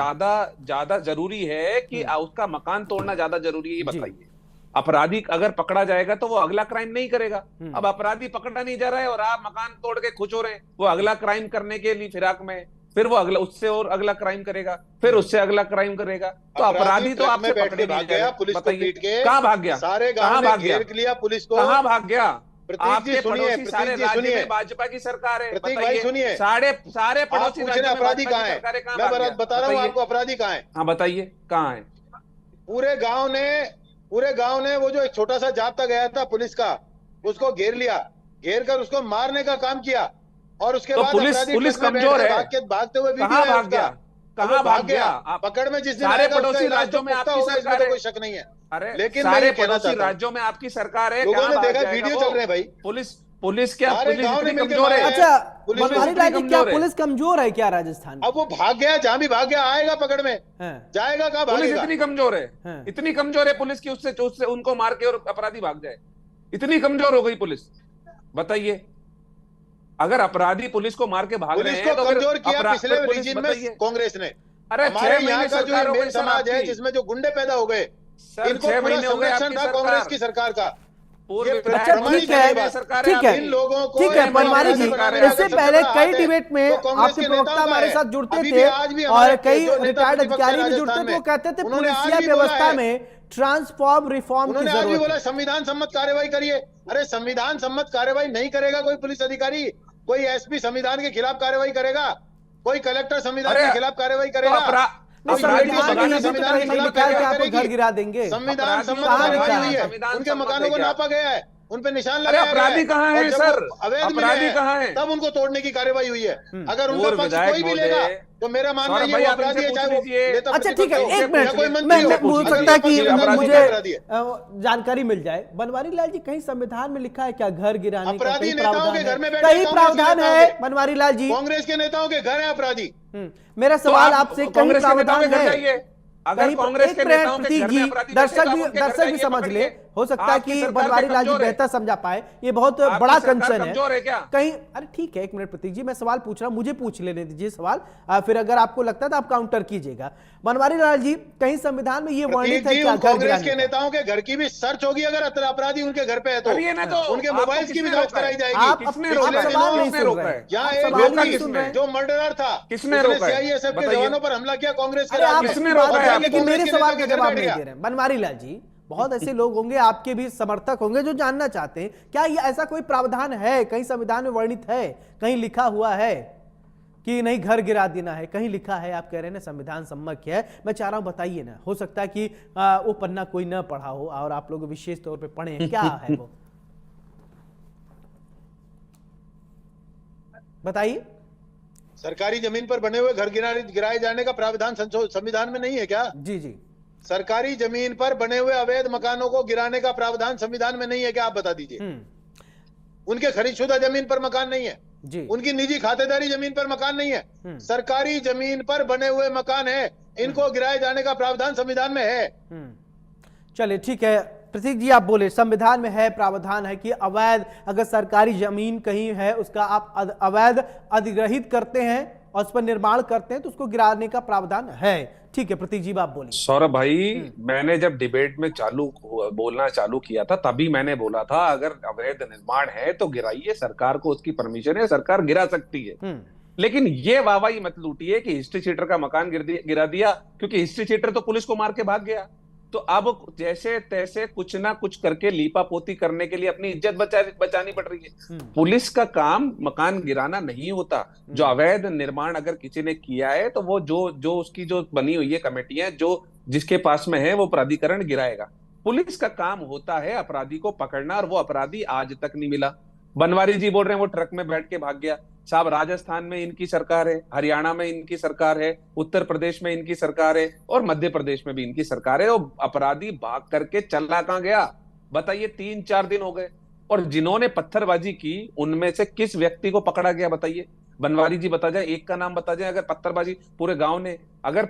ज्यादा जरूरी है कि उसका मकान तोड़ना ज्यादा जरूरी है? ये बताइए। अपराधी अगर पकड़ा जाएगा तो वो अगला क्राइम नहीं करेगा। अब अपराधी पकड़ा नहीं जा रहा है और आप मकान तोड़ के खुश हो रहे हैं। वो अगला क्राइम करने के लिए फिराक में है। फिर वो अगला, उससे और अगला क्राइम करेगा, फिर उससे अगला क्राइम करेगा। तो अपराधी तो आपसे पकड़े नहीं जाएगा। पुलिस को पीट के कहाँ भाग गया? सारे कहाँ गांव भाग में गया? घेर लिया पुलिस को। कहाँ भाग गया? प्रतीक जी आपके सुनिए, पड़ोसी सारे प्रतीक जी राज्य सुनिए, में भाजपा की सरकार है। प्रतीक भाई सुनिए, सारे आप पड़ोसी पूछ राज्य रहे में अपराधी भाजपा कहाँ की है? सरकार है, कहाँ मैं भाग गया? बता रहा हूँ बताइए। आपको अपराधी कहाँ है। हाँ बताइए, कहाँ है? पूरे गांव ने वो जो एक छोटा सा जाप्ता गया था पुलिस का, उसको घेर लिया, घेर कर उसको मारने का काम किया। और उसके तो बाद पुलिस अपराधी पुलिस ट्रक में बैठ कमजोर कर है। भागते हुए वीडियो कहाँ है भाग उसका। गया? अब वो कहाँ भाग गया? आप पकड़ में जिस दिन सारे आएगा, उसका पड़ोसी इलाज राज्यों तो में पुख्ता आपकी होगा, इसमें सरकार तो है। कोई शक नहीं है। अरे लेकिन मैं सारे ये कहना पड़ोसी चाहता हूँ, राज्यों में आपकी सरकार है। लोगों कहाँ ने भाग देखा जाएगा वीडियो वो? चल रहे हैं भाई। पुलिस क्या? सारे पुलिस गांव ने इतनी मिलकर कमजोर है? मारा है। अच्छा, पुलिस बनवारी इतनी लाल जी, क्या कमजोर है? पुलिस कमजोर है क्या राजस्थान में? अब वो भाग गया, जहां भी भाग गया आएगा पकड़ में, हाँ। जाएगा कहाँ पुलिस भागेगा? इतनी कमजोर है? हाँ। इतनी कमजोर है पुलिस की उससे उनको मार के और अपराधी भाग जाए? इतनी कमजोर हो गई पुलिस? बताइए। अगर अपराधी पुलिस को मार के भाग रहे पुलिस हैं को तो फिर कमजोर किया पिछले पुलिस रीजन में बताइए। कांग्रेस ने। अरे हमारे 6 यहाँ महीने का जो सरकार हो मेन गई सर समाज है, आपकी। जिसमें जो गुंडे पैदा हो गए, सर इनको 6 पूरा महीने हो गए संरक्षण आपकी था कांग्रेस सरकार। की सरकार का। पूर्व ये विधायक अच्छा, प्रमाणित ठीक है है, ये बात। ठीक है, इन लोगों को ठीक है एक बनवारी जी। सरकार है, इससे आपकी पहले सबसे कई बड़ा डिबेट में हाथ है, तो कांग्रेस आपके के प्रवक्ता नेताओं का हमारे है। साथ जुड़ते अभी भी थे आज भी और हमारे कई जो नेता रिटायर्ड प्रतिपक्ष अधिकारी भी राजस्थान जुड़ते थे। वो में, कहते थे उन्होंने आज पुलिसिया भी बोला व्यवस्था है, में ट्रांसफॉर्म रिफॉर्म की उन्होंने आज भी जरूरत बोला है। संविधान सम्मत कार्रवाई करिए। अरे संविधान सम्मत कार्रवाई नहीं करेगा कोई पुलिस अधिकारी, कोई एसपी संविधान के खिलाफ कार्रवाई करेगा, कोई कलेक्टर संविधान अरे के खिलाफ कार्रवाई तो करेगा। नहीं, कोई अपराधी संविधान में भगाने ये से भी तो संविधान कहीं के नहीं खिलाफ लिखा है कि क्या आपको करेगी? घर गिरा देंगे। संविधान अपराधियों सम्मत को कहाँ लिखा कार्रवाई है? हुई है, संविधान उनके सम्मत मकानों है को क्या? नापा गया है, उन पे निशान अरे लगाया गया अपराधी है। कहाँ हैं और जब सर? वो अवैध मिले अपराधी हैं, कहाँ हैं? तब उनको तोड़ने की कार्रवाई हुई है। अगर उनका पूर्व पक्ष विधायक कोई भी लेगा महोदय, तो मेरा मानना सौरभ ये भाई वो आप इनसे अपराधी है, पूछ चाहे वो लीजिए। नेता अच्छा ठीक है, प्रतिपक्ष हो एक मिनट, या कोई मैं मंत्री हो। पूछ अगर सकता ये है कि पक्ष लेगा तो मुझे वो अपराधी है। जानकारी मिल जाए। बनवारी लाल जी, कहीं संविधान में लिखा है क्या घर गिराने का? अपराधी कहीं नेताओं प्रावधान के घर में है? बैठे कहीं कांग्रेस के प्रावधान नेताओं है के। बनवारी लाल जी? कांग्रेस के नेताओं के घर है अपराधी। मेरा तो सवाल आप आपसे, कहीं कांग्रेस के नेताओं प्रावधान के घर है? जाइए। अगर कहीं कांग्रेस एक के मिनट नेताओं के प्रतीक घर जी, में अपराधी बैठे, तो आप उनके घर दर्शक भी जाइए, समझ ले। पकड़िए। हो सकता है आपकी कि सरकार बनवारी क्या लाल जी कमजोर है? बेहतर समझा पाए। ये बहुत आपकी बड़ा सरकार कंसर्न है कमजोर है क्या? कहीं। अरे ठीक है, एक मिनट प्रतीक जी, मैं सवाल पूछ रहा हूं, मुझे पूछ लेने दीजिए सवाल। फिर अगर आपको लगता है तो आप काउंटर कीजिएगा। बनवारी लाल जी, कहीं संविधान में ये वर्णित है जी, क्या उन घर कांग्रेस गिराने के का? नेताओं के घर की भी सर्च होगी। अगर अपराधी उनके घर पे है तो करिए ना, तो उनके आपको मोबाइल्स की भी किसने जांच रोका है? कराई जाएगी। आप किसने रोका है? सवाल नहीं किसने सुन रोका रहे है? हैं। यहाँ आप एक सवाल रोका नहीं सुन किसने? रहे हैं। जो मर्डरर था, किसने उसने रोका है? सीआईएसएफ के बताइए। जवानों पर हमला किया कांग्रेस के अरे आप राज में। किसने इस रोका बात है है, आपको? लेकिन मेरे कांग्रेस के सवाल नेता का के घर जवाब बैठ नहीं गया। दे रहे हैं। बनवारी लाल जी, बहुत ऐसे लोग होंगे, आपके भी समर्थक होंगे जो जानना चाहते हैं, क्या ये ऐसा कोई प्रावधान है, कहीं संविधान में वर्णित है, कहीं लिखा हुआ है कि नहीं घर गिरा देना है? कहीं लिखा है? आप कह रहे हैं ना संविधान सम्मत है। मैं चाह रहा हूं बताइए ना, हो सकता है कि वो पन्ना कोई ना पढ़ा हो और आप लोग विशेष तौर पे पढ़े हैं, क्या है वो बताइए। सरकारी जमीन पर बने हुए घर गिराए जाने का प्रावधान संविधान में नहीं है क्या? जी जी, सरकारी जमीन पर बने हुए अवैध मकानों को गिराने का प्रावधान संविधान में नहीं है क्या? आप बता दीजिए। उनके खरीदशुदा जमीन पर मकान नहीं है जी, उनकी निजी खातेदारी जमीन पर मकान नहीं है, सरकारी जमीन पर बने हुए मकान है, इनको गिराए जाने का प्रावधान संविधान में है। चलिए ठीक है प्रतीक जी, आप बोले संविधान में है, प्रावधान है कि अवैध, अगर सरकारी जमीन कहीं है उसका आप अवैध अधिग्रहित करते हैं और उस पर निर्माण करते हैं तो उसको गिराने का प्रावधान है। ठीक है प्रतीक जी, आप बोलिए। सौरभ भाई, मैंने जब डिबेट में बोलना चालू किया था तभी मैंने बोला था अगर अवैध निर्माण है तो गिराइए, सरकार को उसकी परमिशन है, सरकार गिरा सकती है। लेकिन ये वाहवाही मत लूटिए कि हिस्ट्री सीटर का मकान गिरा दिया, क्योंकि हिस्ट्री सीटर तो पुलिस को मार के भाग गया। तो अब जैसे तैसे कुछ ना कुछ करके लीपापोती करने के लिए अपनी इज्जत बचानी पड़ रही है। पुलिस का काम मकान गिराना नहीं होता। जो अवैध निर्माण अगर किसी ने किया है तो वो जो उसकी जो बनी हुई है कमेटियां, जो जिसके पास में है वो प्राधिकरण गिराएगा। पुलिस का काम होता है अपराधी को पकड़ना, और वो अपराधी आज तक नहीं मिला। बनवारी जी बोल रहे हैं वो ट्रक में बैठ के भाग गया। साहब, राजस्थान में इनकी सरकार है, हरियाणा में इनकी सरकार है, उत्तर प्रदेश में इनकी सरकार है और मध्य प्रदेश में भी इनकी सरकार है। और अपराधी भाग करके चला कहां गया बताइए? 3-4 दिन हो गए। और जिन्होंने पत्थरबाजी की उनमें से किस व्यक्ति को पकड़ा गया बताइए? बनवारी जी बता जाए, एक का नाम बता जाए। अगर पत्थरबाजी पूरे गांव ने अगर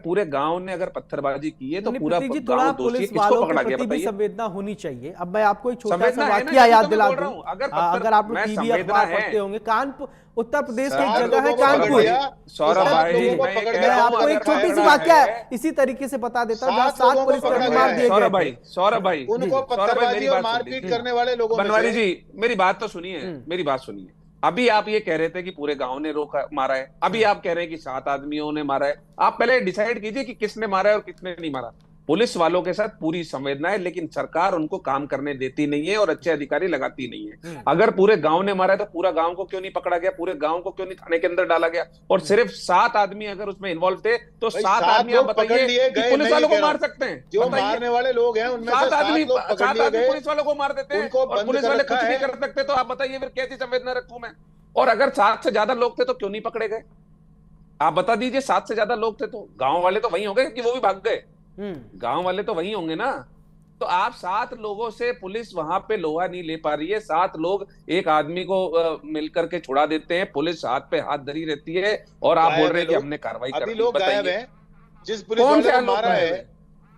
पत्थरबाजी की है तो नहीं, पूरा प्रतीक जी, थोड़ा गांव दोषी है, पुलिस किसको वालों के पकड़ा गया प्रति भी बताइए? संवेदना होनी चाहिए। अब मैं आपको एक छोटा सा संवेदना है ना, वाकया यही याद तो मैं दिला बोल रहा दूं। हूं। अगर अगर आप लोग मैं टीवी संवेदना अखबार है। पढ़ते होंगे, कानपुर उत्तर प्रदेश की एक सात जगह है लोगों को पकड़ कानपुर। लिया, सौरभ सात भाई, लोगों को मैं ये पकड़ कह मैं रहा हूं, आपको एक अगर छोटी सी पकड़ा वाकया है, इसी तरीके से बता देता हूँ, जहाँ 7 7 लोगों को पुलिसकर्मी पकड़ा मार गया दिए है। गए थे। सौरभ भाई, उनको मेरी पत्थरबाजी और बात सुन मारपीट लीजिए। करने वाले लोगों में बनवारी से जी, मेरी बात तो सुनिए, मेरी बात सुनिए। अभी आप ये कह रहे थे कि पूरे गांव ने रोका मारा है, अभी आप कह रहे हैं कि 7 आदमियों ने मारा है। आप पहले डिसाइड कीजिए कि किसने मारा है और किसने नहीं मारा। पुलिस वालों के साथ पूरी संवेदना है, लेकिन सरकार उनको काम करने देती नहीं है और अच्छे अधिकारी लगाती नहीं है। अगर पूरे गांव ने मारा है तो पूरा गांव को क्यों नहीं पकड़ा गया? पूरे गांव को क्यों नहीं थाने के अंदर डाला गया? और सिर्फ 7 आदमी अगर उसमें इन्वॉल्व थे तो भाई 7 7 आदमी आप लोग पकड़ बताइए लिए कि गए, पुलिस नहीं वालों को कह रहा मार हूं। सकते हैं? जो बताइए। मारने वाले लोग हैं उनमें से 7 7 आदमी लोग पकड़ 7 लिए आदमी गए, पुलिस वालों को मार देते हैं उनको और बंद पुलिस कर वाले रखा कुछ नहीं है। कर सकते, तो आप बताइए फिर कैसी संवेदना रखूं मैं? और अगर 7 से ज्यादा लोग थे तो क्यों नहीं पकड़े गए? आप बता दीजिए। 7 से ज्यादा लोग थे तो गांव वाले तो वही होंगे कि वो भी भाग गए? गांव वाले तो वही होंगे ना। तो आप 7 लोगों से पुलिस वहां पे लोहा नहीं ले पा रही है। 7 लोग एक आदमी को मिलकर के छुड़ा देते हैं, पुलिस हाथ पे हाथ धरी रहती है और आप बोल रहे हैं कि हमने कार्रवाई कर अभी दी। लोग गायब बताइए हैं। जिस पुलिस कौन वाले से को लोग मारा गायब है हैं?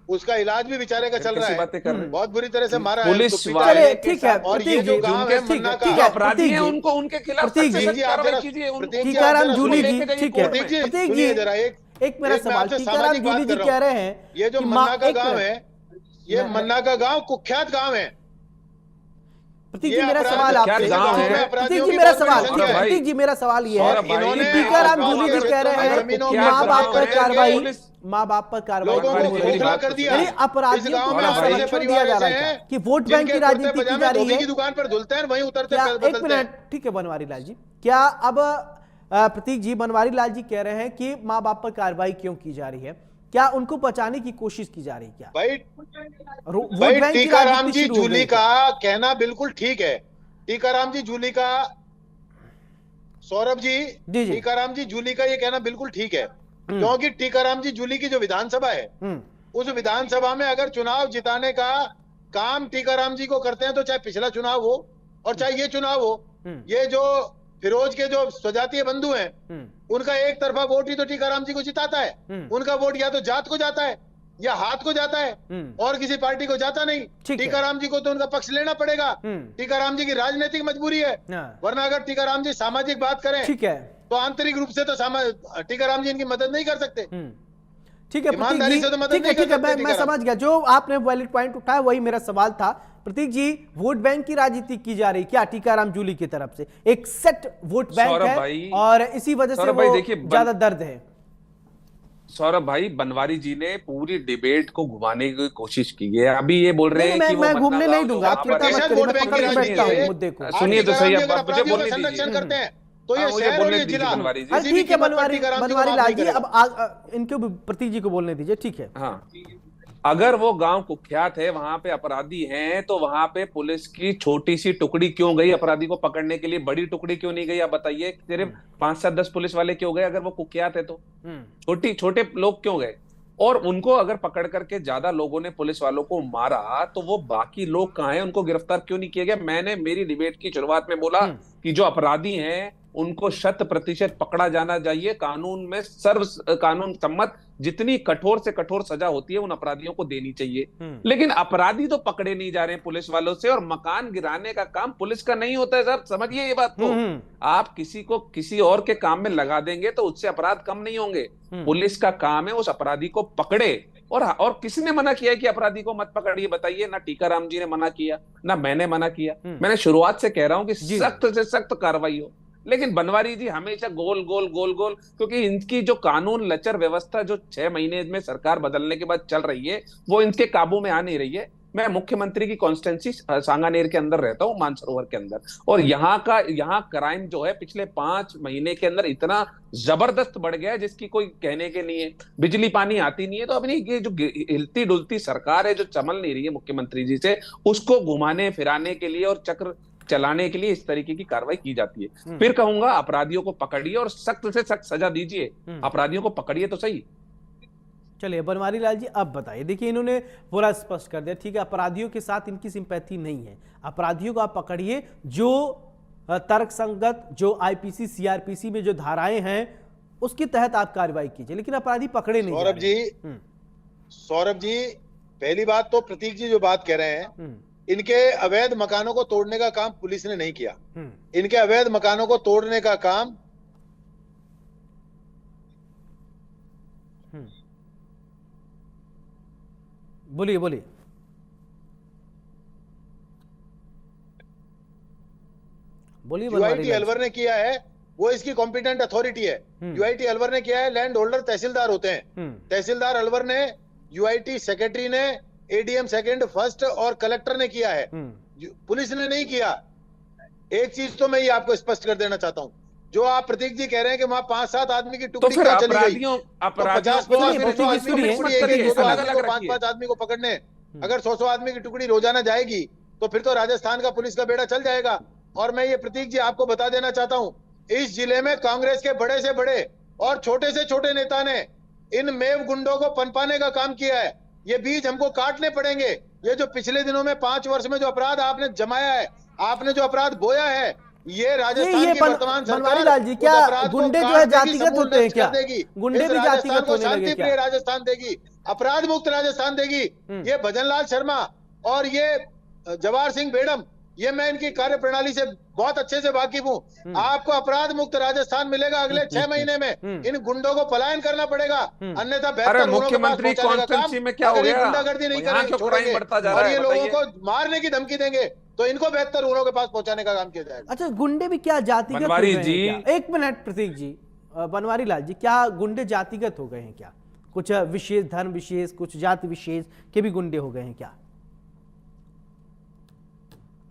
उसका इलाज भी बेचारे का चल रहा कैसी है। बातें कर रहे हैं? बहुत बुरी तरह से मारा है, पुलिस उसको पीटा वाले है। चलिए, ठीक है, और ये प्रतीक जो जी, गांव है ठीक है, मन्ना ठीक का, है, जो अपराधी प्रतीक हैं जी, उनको उनके खिलाफ प्रतीक सख्त जी, से प्रतीक जी, आप कार्रवाई जरा- कीजिए। प्रतीक जी, टीकाराम आप जरा जूली सुनिए। जी, लेके जाइए ठीक है, कोर्ट में। प्रतीक जी, प्रतीक सुनिए जी, जरा एक मेरा मैं सवाल। आपसे टीकाराम सामाजिक जूली बात जी कर रहा कह हूं। रहे हैं ये जो कि मन्ना का एक गांव मिनट। है, ये मन्ना का गांव कुख्यात गांव है। प्रतीक ये जी, मेरा अपराध- सवाल क्या आपसे, गांव है? प्रतीक अपराधियों जी, की मेरा बहुत बड़ी सवाल, संख्या है। प्रतीक जी, मेरा सवाल ये है सौरभ भाई, कि इन्होंने टीकाराम आसपास जूली के जी कह रहे क्षेत्रों में हैं जमीनों कि में माँ बाप पर दस्तखत कार्रवाई, करके माँ बाप पर कार्रवाई लोगों नहीं को हो रही खोखला है। कर दिया। यानी इस अपराधियों गांव को में क्या ऐसे संरक्षण दिया परिवार जा रहा ऐसे है हैं क्या कि वोट बैंक जिनके की कुर्ते राजनीति की पजामे जा रही धोबी है? की दुकान पर धुलते हैं, वहीं उतरते क्या, बदलते एक हैं। मिनट, ठीक है बनवारी लाल जी, क्या अब प्रतीक जी, बनवारी लाल जी कह रहे हैं कि माँ बाप पर कार्रवाई क्यों की जा रही है? क्या उनको बचाने की कोशिश की जा रही है क्या? भाई वोट भाई बैंक की टीकाराम राजनीति जी शुरू हो जूली गई का क्या? कहना बिल्कुल ठीक है। टीकाराम जी जूली का, सौरभ जी, जी। टीकाराम जी जूली का ये कहना बिल्कुल ठीक है, क्योंकि टीकाराम जी जूली की जो विधानसभा है, उस विधानसभा में अगर चुनाव जिताने का काम टीकाराम जी को करते हैं, तो चाहे पिछला चुनाव हो और चाहे ये चुनाव हो, ये जो फिरोज के जो स्वजातीय बंधु हैं, उनका एक तरफा वोट ही तो टीकाराम जी को जिताता है। उनका वोट या तो जात को जाता है या हाथ को जाता है, और किसी पार्टी को जाता नहीं। टीकाराम जी को तो उनका पक्ष लेना पड़ेगा। टीकाराम जी की राजनीतिक मजबूरी है, वरना अगर टीकाराम जी सामाजिक बात करें, ठीक है, तो आंतरिक रूप से तो टीकाराम जी इनकी मदद नहीं कर सकते। ठीक है प्रतीक ईमानदारी जी, से तो मदद ठीक है, नहीं कर ठीक है, सकते मैं टीकाराम। समझ गया। जो आपने वैलिड पॉइंट उठाया वही मेरा सवाल था। प्रतीक जी, वोट बैंक की राजनीति की जा रही क्या टीकाराम जूली की तरफ से? एक सेट वोट बैंक सौरभ है भाई, और इसी वजह से सौरभ भाई वो देखिए, ज्यादा दर्द है। सौरभ भाई, बनवारी जी ने पूरी डिबेट को घुमाने की कोशिश की है। अभी ये बोल रहे हैं कि वो मैं मन्ना घूमने गांव नहीं जो दूंगा, वहां आप पर चिंता है। मत करिए, वोट मैं बैंक पकड़ की के बैठता राजनीति हूँ है। मुद्दे को। सुनिए तो सही, टीकाराम जी अगर अब मुझे अपराधियों का बोलने संरक्षण दीजिए। करते हैं, तो ये हाँ, मुझे शहर और बोलने ये दीजिए जिला बनवारी जी। अरे किसी भी ठीक है कीमत पर बनवारी, टीकाराम जी को बनवारी माफ लाल नहीं जी, करेगा। अब इनको भी प्रतीक जी को बोलने दीजिए, ठीक है। हाँ, अगर वो गांव कुख्यात है, वहां पे अपराधी हैं, तो वहां पे पुलिस की छोटी सी टुकड़ी क्यों गई अपराधी को पकड़ने के लिए? बड़ी टुकड़ी क्यों नहीं गई? आप बताइए। सिर्फ 5, 7, 10 पुलिस वाले क्यों गए अगर वो कुख्यात है तो? छोटे लोग क्यों गए? और उनको अगर पकड़ करके ज्यादा लोगों ने पुलिस वालों को मारा, तो वो बाकी लोग कहाँ हैं? उनको गिरफ्तार क्यों नहीं किया गया? मैंने मेरी डिबेट की शुरुआत में बोला कि जो अपराधी हैं उनको 100% पकड़ा जाना चाहिए। कानून में कानून सम्मत जितनी कठोर से कठोर सजा होती है उन अपराधियों को देनी चाहिए। लेकिन अपराधी तो पकड़े नहीं जा रहे हैं पुलिस वालों से, और मकान गिराने का काम पुलिस का नहीं होता है सर, समझिए ये बात को। आप किसी को किसी और के काम में लगा देंगे तो उससे अपराध कम नहीं होंगे। पुलिस का काम है उस अपराधी को पकड़े। और किसने मना किया है कि अपराधी को मत पकड़िए? बताइए। ना टीकाराम जी ने मना किया, ना मैंने मना किया। मैंने शुरुआत से कह रहा हूं कि सख्त से सख्त कार्रवाई हो। लेकिन बनवारी जी हमेशा गोल गोल गोल गोल, क्योंकि इनकी जो कानून लचर व्यवस्था जो 6 महीने में सरकार बदलने के बाद चल रही है, वो इनके काबू में आ नहीं रही है। मैं मुख्यमंत्री की कॉन्स्टिट्यूंसी सांगानेर के अंदर रहता हूँ, मानसरोवर के अंदर, और यहाँ क्राइम जो है पिछले 5 महीने के अंदर इतना जबरदस्त बढ़ गया है जिसकी कोई कहने के नहीं है। बिजली पानी आती नहीं है, तो अपनी ये जो हिलती डुलती सरकार है जो चमल नहीं रही है मुख्यमंत्री जी से, उसको घुमाने फिराने के लिए और चक्र चलाने के लिए इस तरीके की कार्रवाई की जाती है। फिर कहूंगा अपराधियों को पकड़िए और सख्त से सख्त सजा दीजिए। अपराधियों को पकड़िए तो सही। चलिए बनवारी लाल जी, अब बताइए। देखिए इन्होंने पूरा स्पष्ट कर दिया, ठीक है, अपराधियों के साथ इनकी सिंपैथी नहीं है, अपराधियों को आप पकड़िए, जो तर्कसंगत, जो आईपीसी सीआरपीसी में जो धाराएं हैं उसके तहत आप कार्रवाई कीजिए, लेकिन अपराधी पकड़े नहीं जा रहे हैं। सौरभ जी, पहली बात तो प्रतीक जी जो बात कह रहे हैं, इनके अवैध मकानों को तोड़ने का काम पुलिस ने नहीं किया। इनके अवैध मकानों को तोड़ने का काम बोलिए बोलिए। बोलिए। यूआईटी अलवर ने किया है, वो इसकी कॉम्पिटेंट अथॉरिटी है। यूआईटी अलवर ने किया है, लैंड होल्डर तहसीलदार होते हैं। तहसीलदार अलवर ने, यूआईटी सेक्रेटरी ने, एडीएम सेकंड, फर्स्ट और कलेक्टर ने किया है, पुलिस ने नहीं किया। एक चीज तो मैं ये आपको स्पष्ट कर देना चाहता हूँ, जो आप प्रतीक जी कह रहे हैं कि वहां 5-7 आदमी की टुकड़ी क्या चली गई, तो 50-5 आदमी को पकड़ने, अगर 100 आदमी की टुकड़ी रोजाना जाएगी तो फिर तो राजस्थान का पुलिस का बेड़ा चल जाएगा। और मैं ये प्रतीक जी आपको बता देना चाहता हूँ, इस जिले में कांग्रेस के बड़े से बड़े और छोटे से छोटे नेता ने इन मेव गुंडों को पनपाने का काम किया है। ये बीज हमको काटने पड़ेंगे। ये जो पिछले दिनों में 5 वर्ष में जो अपराध आपने जमाया है, आपने जो अपराध बोया है, ये राजस्थान की वर्तमान बनवारी लाल जी, क्या गुंडे जो है जातिगत होते हैं क्या? गुंडे भी जातिगत होने लगे क्या? शांतिप्रिय राजस्थान देगी, अपराध मुक्त राजस्थान देगी। ये भजनलाल शर्मा और ये जवाहर सिंह बेडम, ये मैं इनकी कार्य प्रणाली से बहुत अच्छे से वाकिफ हूँ। आपको अपराध मुक्त राजस्थान मिलेगा अगले 6 महीने में। इन गुंडों को पलायन करना पड़ेगा, अन्यथा बेहतर मुख्यमंत्री कॉन्फ्रेंस में क्या हो गया? गुंडागर्दी नहीं करेंगे, छोड़ेंगे और ये लोगों को मारने की धमकी देंगे, तो इनको बेहतर उन्हों के पास पहुंचाने का काम किया जाएगा। अच्छा, गुंडे भी क्या जातिगत हो गए हैं क्या? एक मिनट प्रतीक जी, बनवारी लाल जी, क्या गुंडे जातिगत हो गए हैं क्या? कुछ विशेष धर्म विशेष, कुछ जाति विशेष के भी गुंडे हो गए हैं क्या?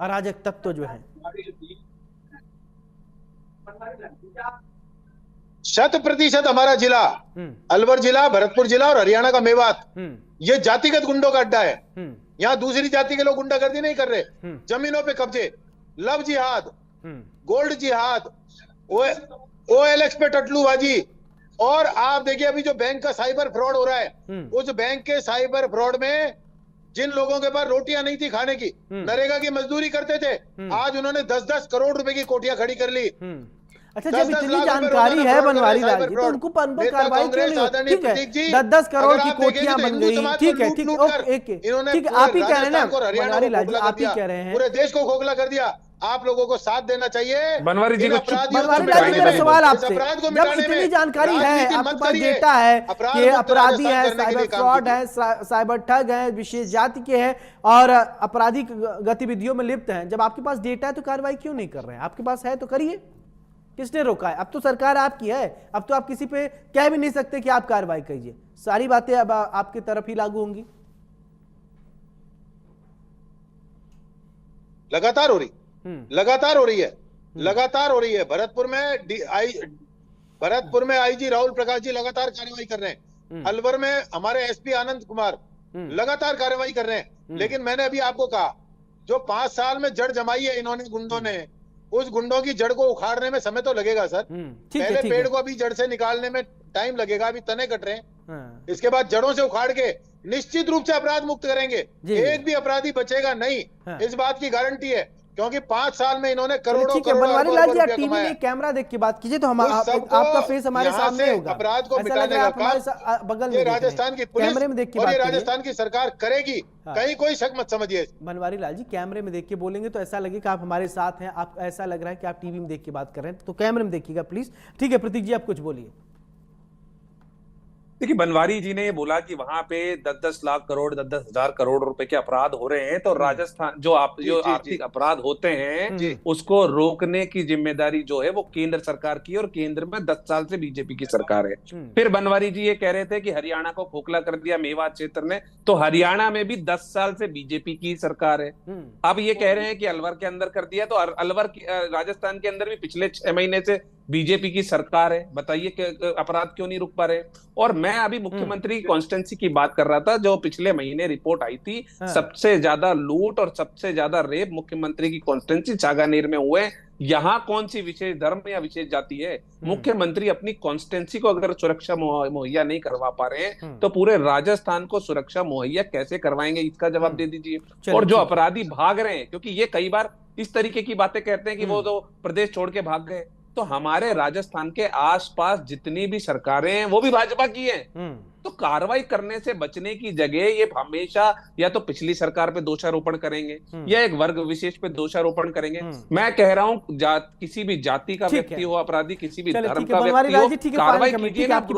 अराजक तत्व जो है 100% हमारा जिला, अलवर जिला, भरतपुर जिला और हरियाणा का मेवात, ये जातिगत गुंडों का अड्डा है। यहाँ दूसरी जाति के लोग गुंडागर्दी नहीं कर रहे, जमीनों पे कब्जे, लव जिहाद, गोल्ड जिहाद, OLX पे टटलूबाजी। और आप देखिए अभी जो बैंक का साइबर फ्रॉड हो रहा है, उस बैंक के साइबर फ्रॉड में जिन लोगों के पास रोटियां नहीं थी खाने की, नरेगा की मजदूरी करते थे, आज उन्होंने 10-10 करोड़ रुपए की कोठियां खड़ी कर ली। अच्छा, जब इतनी जानकारी है बनवारी लाल जी, तो उनको पर कार्रवाई क्यों नहीं होती? ठीक है, 10-10 करोड़ की कोठियां बन गई, ठीक है, ठीक है, ठीक है, आप ही कह रहे हैं ना बनवारी लाल जी, आप ही कह रहे हैं, पूरे देश को खोखला कर दिया। आप लोगों को साथ देना चाहिए। बनवारी जी, बनवारी लाल जी, मेरा सवाल आपसे, जब इतनी जानकारी है, आपके पास डेटा है कि अपराधी है, साइबर फ्रॉड है, साइबर ठग है, विशेष जाति के हैं और आपराधिक गतिविधियों में लिप्त हैं, जब आपके पास डेटा है तो कार्रवाई क्यों नहीं कर रहे हैं? आपके पास है तो करिए, किसने रोका है? अब तो सरकार आपकी है, अब तो आप किसी पे कह भी नहीं सकते कि आप कार्रवाई कीजिए, सारी बातें अब आपकी तरफ ही लागू होंगी। लगातार हो रही है, लगातार हो रही है। भरतपुर में आईजी राहुल प्रकाश जी लगातार कार्रवाई कर रहे हैं। अलवर में हमारे एसपी आनंद कुमार लगातार कार्रवाई कर रहे हैं। लेकिन मैंने अभी आपको कहा, जो 5 साल में जड़ जमाई है इन्होंने गुंडों ने, उस गुंडों की जड़ को उखाड़ने में समय तो लगेगा सर। पहले पेड़ को अभी जड़ से निकालने में टाइम लगेगा, अभी तने कट रहे हैं, इसके बाद जड़ों से उखाड़ के निश्चित रूप से अपराध मुक्त करेंगे। एक भी अपराधी बचेगा नहीं, इस बात की गारंटी है, क्योंकि 5 साल में इन्होंने करोड़ों बनवारी लाल जी, टीवी में कैमरा देख के बात कीजिए तो हम आपका फेस हमारे सामने होगा। अपराध को मिटाने का काम बगल में राजस्थान की पुलिस कैमरे में देख के और ये राजस्थान की सरकार करेगी, कहीं कोई शक मत समझिए। बनवारी लाल जी, कैमरे में देख के बोलेंगे तो ऐसा लगेगा आप हमारे साथ हैं, आप ऐसा लग रहा है कि आप टीवी में देख के बात कर रहे हैं, तो कैमरे में देखिएगा प्लीज। ठीक है प्रतीक जी, आप कुछ बोलिए। देखिए, बनवारी जी ने ये बोला कि वहां पे 10-10 लाख करोड़, 10-10 हजार करोड़ रुपए के अपराध हो रहे हैं, तो राजस्थान जो आर्थिक अपराध होते हैं उसको रोकने की जिम्मेदारी जो है वो केंद्र सरकार की, और केंद्र में 10 साल से बीजेपी की सरकार है। फिर बनवारी जी ये कह रहे थे कि हरियाणा को खोखला कर दिया मेवात क्षेत्र ने, तो हरियाणा में भी 10 साल से बीजेपी की सरकार है। अब ये कह रहे हैं कि अलवर के अंदर कर दिया, तो अलवर राजस्थान के अंदर भी पिछले 6 महीने से बीजेपी की सरकार है, बताइए कि अपराध क्यों नहीं रुक पा रहे। और मैं अभी मुख्यमंत्री की कॉन्स्टिट्यूंसी की बात कर रहा था, जो पिछले महीने रिपोर्ट आई थी, सबसे ज्यादा लूट और सबसे ज्यादा रेप मुख्यमंत्री की कॉन्स्टिट्यूंसी चागानेर में हुए। यहाँ कौन सी विशेष धर्म या विशेष जाति है? मुख्यमंत्री अपनी कॉन्स्टिट्यूंसी को अगर सुरक्षा मुहैया नहीं करवा पा रहे हैं तो पूरे राजस्थान को सुरक्षा मुहैया कैसे करवाएंगे, इसका जवाब दे दीजिए। और जो अपराधी भाग रहे हैं, क्योंकि ये कई बार इस तरीके की बातें कहते हैं कि वो तो प्रदेश छोड़ के भाग गए, तो हमारे राजस्थान के आसपास जितनी भी सरकारें हैं वो भी भाजपा की हैं। तो कार्रवाई करने से बचने की जगह ये हमेशा या तो पिछली सरकार पे दोषारोपण करेंगे या एक वर्ग विशेष पे दोषारोपण करेंगे। मैं कह रहा हूं किसी भी जाति का व्यक्ति हो अपराधी, किसी भी धर्म का व्यक्ति हो, कार्रवाई कीजिए ना। आपकी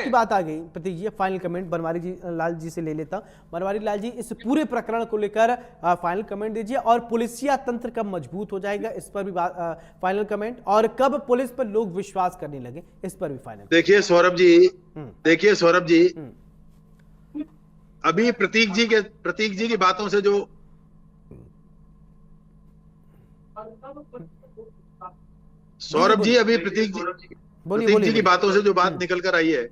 बात आ गई प्रतीक जी, फाइनल कमेंट बनवारी जी लाल जी से ले लेता हूं। बनवारी लाल जी, इस पूरे प्रकरण को लेकर फाइनल कमेंट दीजिए, और पुलिसिया तंत्र कब मजबूत हो जाएगा इस पर भी फाइनल कमेंट, और कब पुलिस पर लोग विश्वास करने लगे इस पर भी फाइनल। देखिए सौरभ जी, अभी प्रतीक जी की बातों से जो सौरभ जी, अभी प्रतीक जी की बातों से जो बात निकल कर आई है,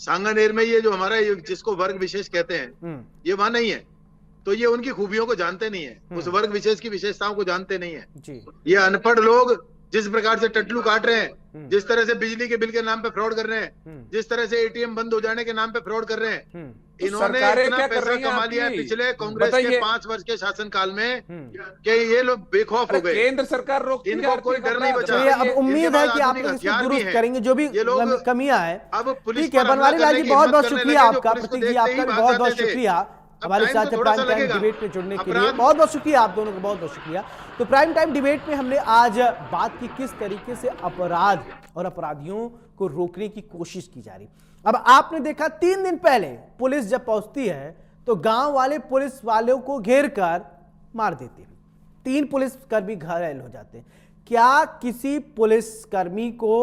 सांगानेर में ये जो हमारा जिसको वर्ग विशेष कहते हैं, ये वहां नहीं है, तो ये उनकी खूबियों को जानते नहीं है, उस वर्ग विशेष की विशेषताओं को जानते नहीं है। ये अनपढ़ लोग जिस प्रकार से टटलू काट रहे हैं, जिस तरह से बिजली के बिल के नाम पे फ्रॉड कर रहे हैं, जिस तरह से एटीएम बंद हो जाने के नाम पे फ्रॉड कर रहे हैं, इन्होंने इतना पैसा कमा लिया है पिछले कांग्रेस के 5 वर्ष के शासनकाल में कि ये लोग बेखौफ हो गए। केंद्र सरकार रोकती है, इनको कोई डर नहीं बचा। अब उम्मीद है कि आप लोग इसको दुरुस्त करेंगे जो भी कमियां है। अब पुलिस, बनवारी लाल जी बहुत बहुत शुक्रिया आपका, प्रतीक जी आपका बहुत बहुत शुक्रिया हमारे साथ प्राइम टाइम डिबेट में जुड़ने के लिए। बहुत बहुत शुक्रिया आप दोनों को, बहुत बहुत शुक्रिया। तो प्राइम टाइम डिबेट में हमने आज बात की किस तरीके से अपराध और अपराधियों को रोकने की कोशिश की जा रही। अब आपने देखा 3 दिन पहले पुलिस जब पहुंचती है तो गांव वाले पुलिस वालों को घेर कर मार देते हैं, 3 पुलिसकर्मी घायल हो जाते हैं। क्या किसी पुलिसकर्मी को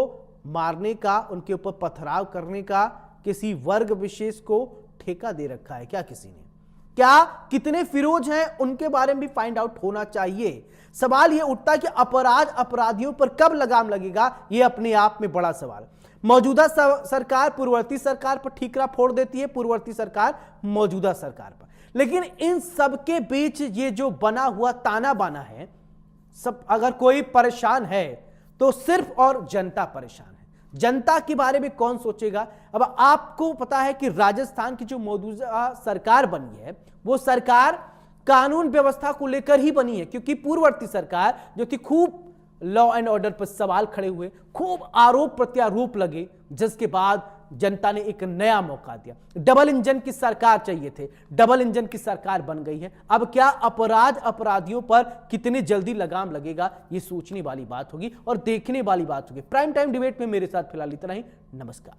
मारने का, उनके ऊपर पथराव करने का किसी वर्ग विशेष को ठेका दे रखा है क्या किसी ने? क्या कितने फिरोज हैं उनके बारे में भी फाइंड आउट होना चाहिए। सवाल यह उठता है कि अपराधियों पर कब लगाम लगेगा, यह अपने आप में बड़ा सवाल। मौजूदा सरकार पूर्ववर्ती सरकार पर ठीकरा फोड़ देती है, पूर्ववर्ती सरकार मौजूदा सरकार पर, लेकिन इन सबके बीच ये जो बना हुआ ताना बाना है, सब अगर कोई परेशान है तो सिर्फ और जनता परेशान है। जनता के बारे में कौन सोचेगा? अब आपको पता है कि राजस्थान की जो मौजूदा सरकार बनी है वो सरकार कानून व्यवस्था को लेकर ही बनी है, क्योंकि पूर्ववर्ती सरकार जो कि खूब लॉ एंड ऑर्डर पर सवाल खड़े हुए, खूब आरोप प्रत्यारोप लगे, जिसके बाद जनता ने एक नया मौका दिया। डबल इंजन की सरकार चाहिए थे, डबल इंजन की सरकार बन गई है। अब क्या अपराधियों पर कितनी जल्दी लगाम लगेगा, ये सोचने वाली बात होगी और देखने वाली बात होगी। प्राइम टाइम डिबेट में मेरे साथ फिलहाल इतना ही। नमस्कार।